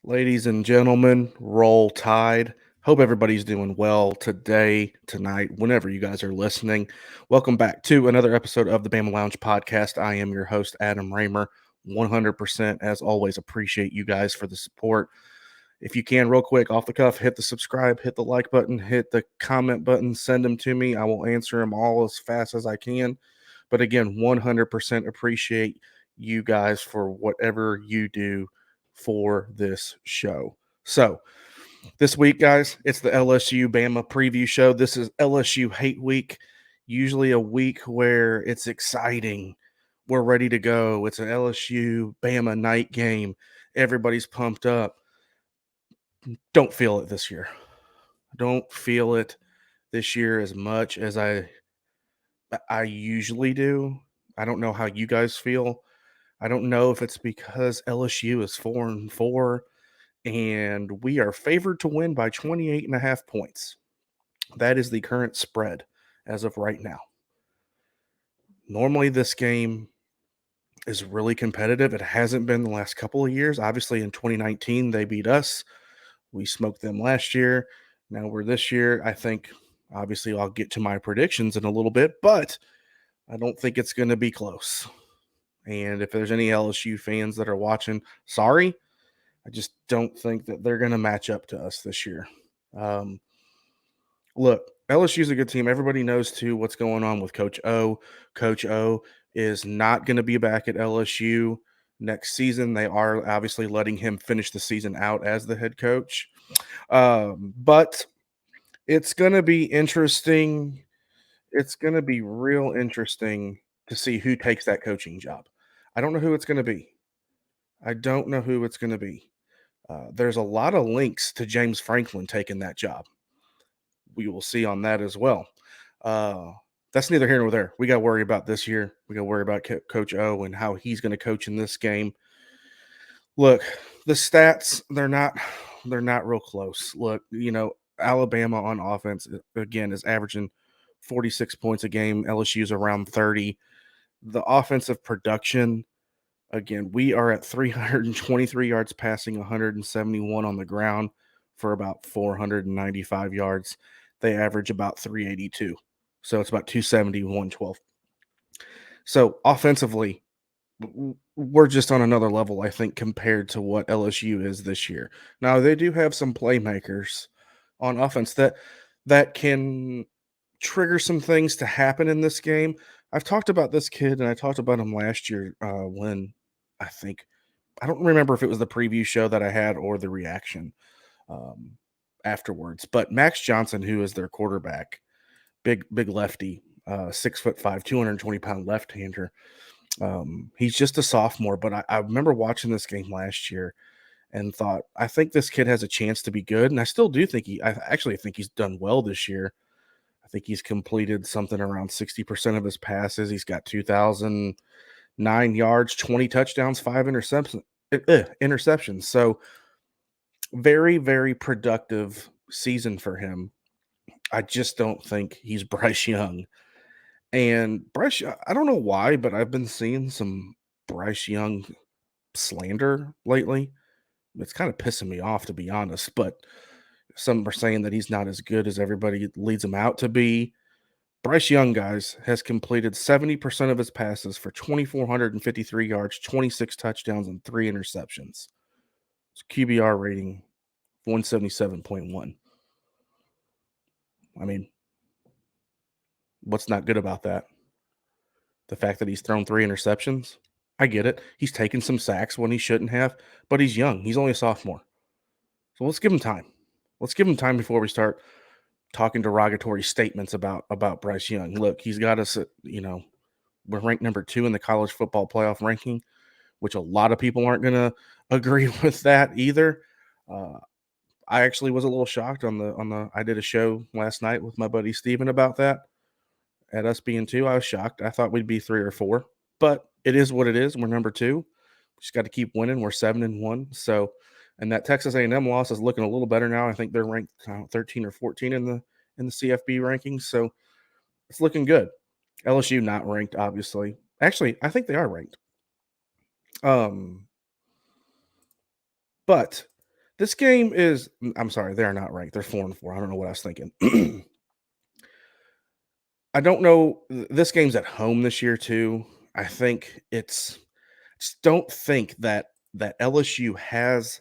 Ladies and gentlemen, roll tide. Hope everybody's doing well today, tonight, whenever you guys are listening. Welcome back to another episode of the Bama Lounge podcast. I am your host, Adam Raymer. 100%, as always, appreciate you guys for the support. If you can, real quick, off the cuff, hit the subscribe, hit the like button, hit the comment button, send them to me. I will answer them all as fast as I can. But again, 100% appreciate you guys for whatever you do for this show. So, this week, guys, it's the LSU Bama preview show. This is LSU Hate Week, usually a week where it's exciting. We're ready to go. It's an LSU Bama night game. Everybody's pumped up. Don't feel it this year. Don't feel it this year as much as I usually do. I don't know how you guys feel. I don't know if it's because LSU is 4-4 and we are favored to win by 28.5 points. That is the current spread as of right now. Normally, this game is really competitive. It hasn't been the last couple of years. Obviously, in 2019, they beat us. We smoked them last year. Now we're this year. I think, obviously, I'll get to my predictions in a little bit, but I don't think it's going to be close. And if there's any LSU fans that are watching, sorry. I just don't think that they're going to match up to us this year. Um, Look, LSU is a good team. Everybody knows, too, what's going on with Coach O. Coach O is not going to be back at LSU next season. They are obviously letting him finish the season out as the head coach. But it's going to be interesting. It's going to be real interesting to see who takes that coaching job. I don't know who it's going to be. I don't know who it's going to be. There's a lot of links to James Franklin taking that job. We will see on that as well. Uh, that's neither here nor there. We got to worry about this year. We got to worry about Coach O and how he's going to coach in this game. Look, the stats they're not real close. Look, Alabama on offense again is averaging 46 points a game. LSU's around 30. The offensive production, again, we are at 323 yards passing, 171 on the ground for about 495 yards. They average about 382. So it's about 270, 112. So offensively, we're just on another level, I think, compared to what LSU is this year. Now, they do have some playmakers on offense that can trigger some things to happen in this game. I've talked about this kid, and I talked about him last year when I don't remember if it was the preview show that I had or the reaction um, afterwards. But Max Johnson, who is their quarterback, big lefty, 6'5", 220-pound left-hander. He's just a sophomore, but I remember watching this game last year and thought, I think this kid has a chance to be good, and I still do think I actually think he's done well this year. I think he's completed something around 60% of his passes. He's got 2,009 yards, 20 touchdowns, 5 interceptions. So very, very productive season for him. I just don't think he's Bryce Young. And Bryce, I don't know why, but I've been seeing some Bryce Young slander lately. It's kind of pissing me off, to be honest. But some are saying that he's not as good as everybody leads him out to be. Bryce Young, guys, has completed 70% of his passes for 2,453 yards, 26 touchdowns, and 3 interceptions. His QBR rating, 177.1. I mean, what's not good about that? The fact that he's thrown 3 interceptions? I get it. He's taken some sacks when he shouldn't have, but he's young. He's only a sophomore. So let's give him time. Let's give him time before we start talking derogatory statements about Bryce Young. Look, he's got us at, we're ranked number 2 in the college football playoff ranking, which a lot of people aren't going to agree with that either. I actually was a little shocked on the I did a show last night with my buddy Steven about that. At us being 2, I was shocked. I thought we'd be 3 or 4, but it is what it is. We're number 2. We just got to keep winning. We're 7-1. So, and that Texas A&M loss is looking a little better now. I think they're ranked 13 or 14 in the CFB rankings. So it's looking good. LSU not ranked, obviously. Actually, I think they are ranked. But This game is I'm sorry, they're not ranked. They're 4-4. I don't know what I was thinking. I don't know. This game's at home this year too. I think it's just don't think that LSU has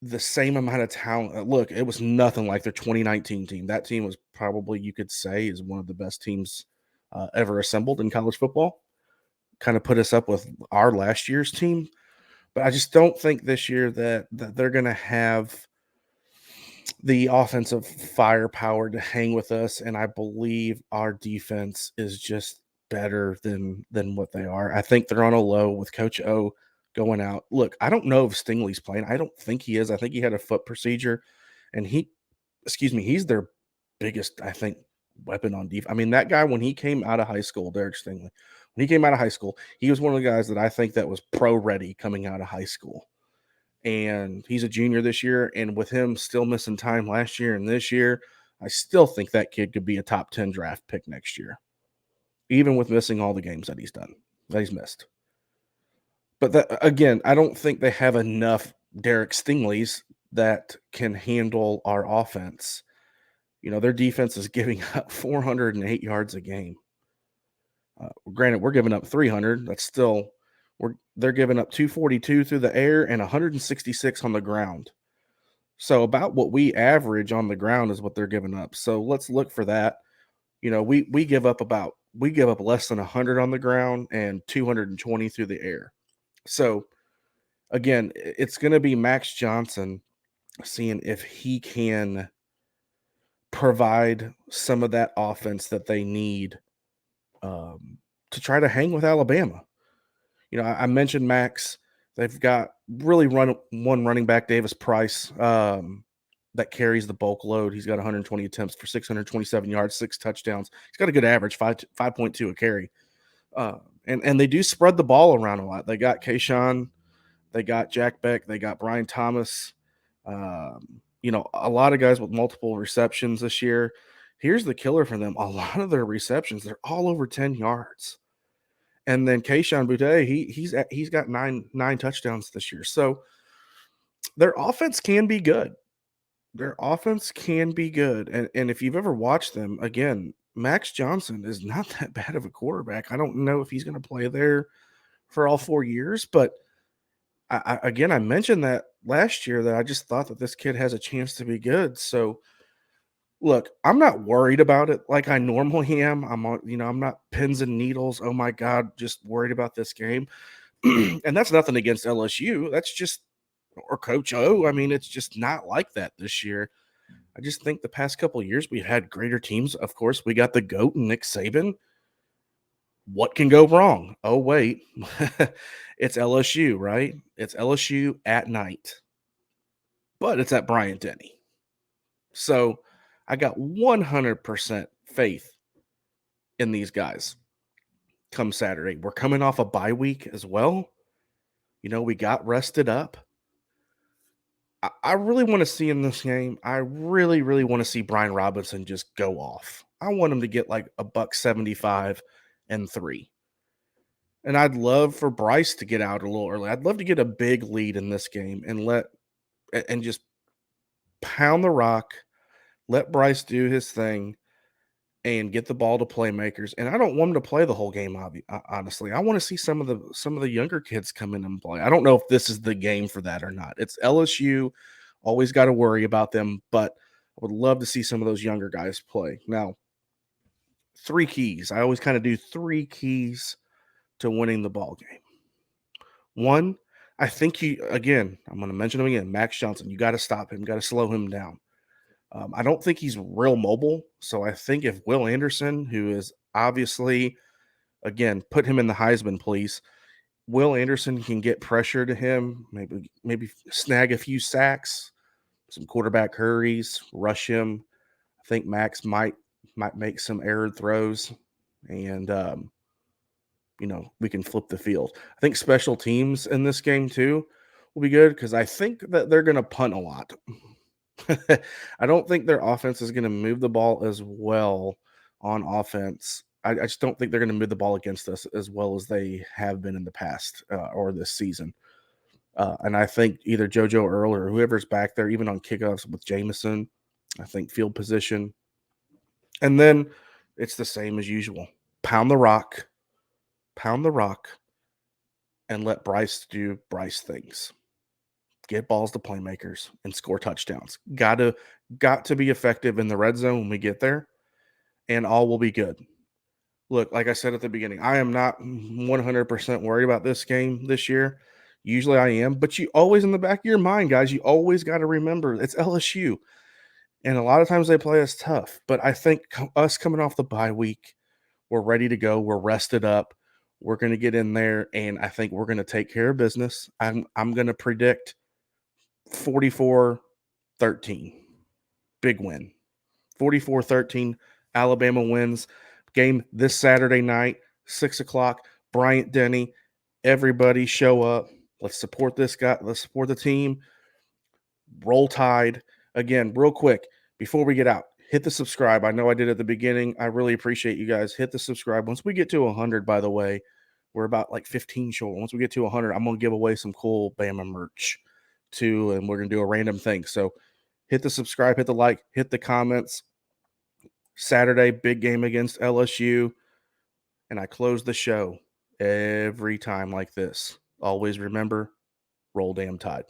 the same amount of talent. Look, it was nothing like their 2019 team. That team was probably, you could say, is one of the best teams ever assembled in college football. Kind of put us up with our last year's team, but I just don't think this year that they're going to have the offensive firepower to hang with us, and I believe our defense is just better than what they are. I think they're on a low with Coach O going out. Look, I don't know if Stingley's playing. I don't think he is. I think he had a foot procedure, and he's their biggest, I think, weapon on defense. I mean, that guy when he came out of high school, Derek Stingley, when he came out of high school, he was one of the guys that I think that was pro ready coming out of high school, and he's a junior this year. And with him still missing time last year and this year, I still think that kid could be a top 10 draft pick next year, even with missing all the games that he's missed. But again, I don't think they have enough Derek Stingleys that can handle our offense. Their defense is giving up 408 yards a game. Granted, we're giving up 300. That's still they're giving up 242 through the air and 166 on the ground. So about what we average on the ground is what they're giving up. So let's look for that. We give up less than 100 on the ground and 220 through the air. So again, it's going to be Max Johnson seeing if he can provide some of that offense that they need to try to hang with Alabama. I mentioned Max. They've got really one running back, Davis Price, that carries the bulk load. He's got 120 attempts for 627 yards, 6 touchdowns. He's got a good average, 5.2 a carry. And they do spread the ball around a lot. They got Kayshawn, they got Jack Beck, they got Brian Thomas. A lot of guys with multiple receptions this year. Here's the killer for them. A lot of their receptions, they're all over 10 yards. And then Kayshawn Boutte, he's got nine touchdowns this year. So their offense can be good. Their offense can be good. And if you've ever watched them, again, Max Johnson is not that bad of a quarterback. I don't know if he's going to play there for all 4 years, but I mentioned that last year that I just thought that this kid has a chance to be good. So look, I'm not worried about it like I normally am. I'm not pins and needles. Oh my God, just worried about this game. And that's nothing against LSU. That's just, or Coach O. I mean, it's just not like that this year. I just think the past couple of years we've had greater teams. Of course, we got the GOAT and Nick Saban. What can go wrong? Oh, wait. It's LSU, right? It's LSU at night, but it's at Bryant Denny. So I got 100% faith in these guys come Saturday. We're coming off a bye week as well. We got rested up. I really want to see in this game. I really, really want to see Brian Robinson just go off. I want him to get like a $175 and 3. And I'd love for Bryce to get out a little early. I'd love to get a big lead in this game and just pound the rock, let Bryce do his thing, and get the ball to playmakers. And I don't want him to play the whole game. Honestly, I want to see some of the younger kids come in and play. I don't know if this is the game for that or not. It's LSU, always got to worry about them, but I would love to see some of those younger guys play. Now, 3 keys. I always kind of do 3 keys to winning the ball game. One, I think I'm going to mention him again, Max Johnson. You got to stop him, got to slow him down. I don't think he's real mobile. So I think if Will Anderson, who is obviously, again, put him in the Heisman, please. Will Anderson can get pressure to him, maybe snag a few sacks, some quarterback hurries, rush him. I think Max might make some error throws, and we can flip the field. I think special teams in this game too will be good because I think that they're going to punt a lot. I don't think their offense is going to move the ball as well on offense. I just don't think they're going to move the ball against us as well as they have been in the past or this season. And I think either JoJo Earl or whoever's back there, even on kickoffs with Jameson, I think field position. And then it's the same as usual. Pound the rock, and let Bryce do Bryce things. Get balls to playmakers and score touchdowns. Got to be effective in the red zone when we get there, and all will be good. Look, like I said at the beginning, I am not 100% worried about this game this year. Usually I am, but you always in the back of your mind, guys, you always got to remember it's LSU. And a lot of times they play us tough. But I think us coming off the bye week, we're ready to go. We're rested up. We're going to get in there, and I think we're going to take care of business. I'm going to predict 44-13. Big win. 44-13. Alabama wins. Game this Saturday night, 6 o'clock. Bryant Denny. Everybody show up. Let's support this guy. Let's support the team. Roll Tide. Again, real quick, before we get out, hit the subscribe. I know I did at the beginning. I really appreciate you guys. Hit the subscribe. Once we get to 100, by the way, we're about like 15 short. Once we get to 100, I'm going to give away some cool Bama merch too, and we're going to do a random thing. So hit the subscribe, hit the like, hit the comments. Saturday, big game against LSU. And I close the show every time like this. Always remember, roll damn Tide.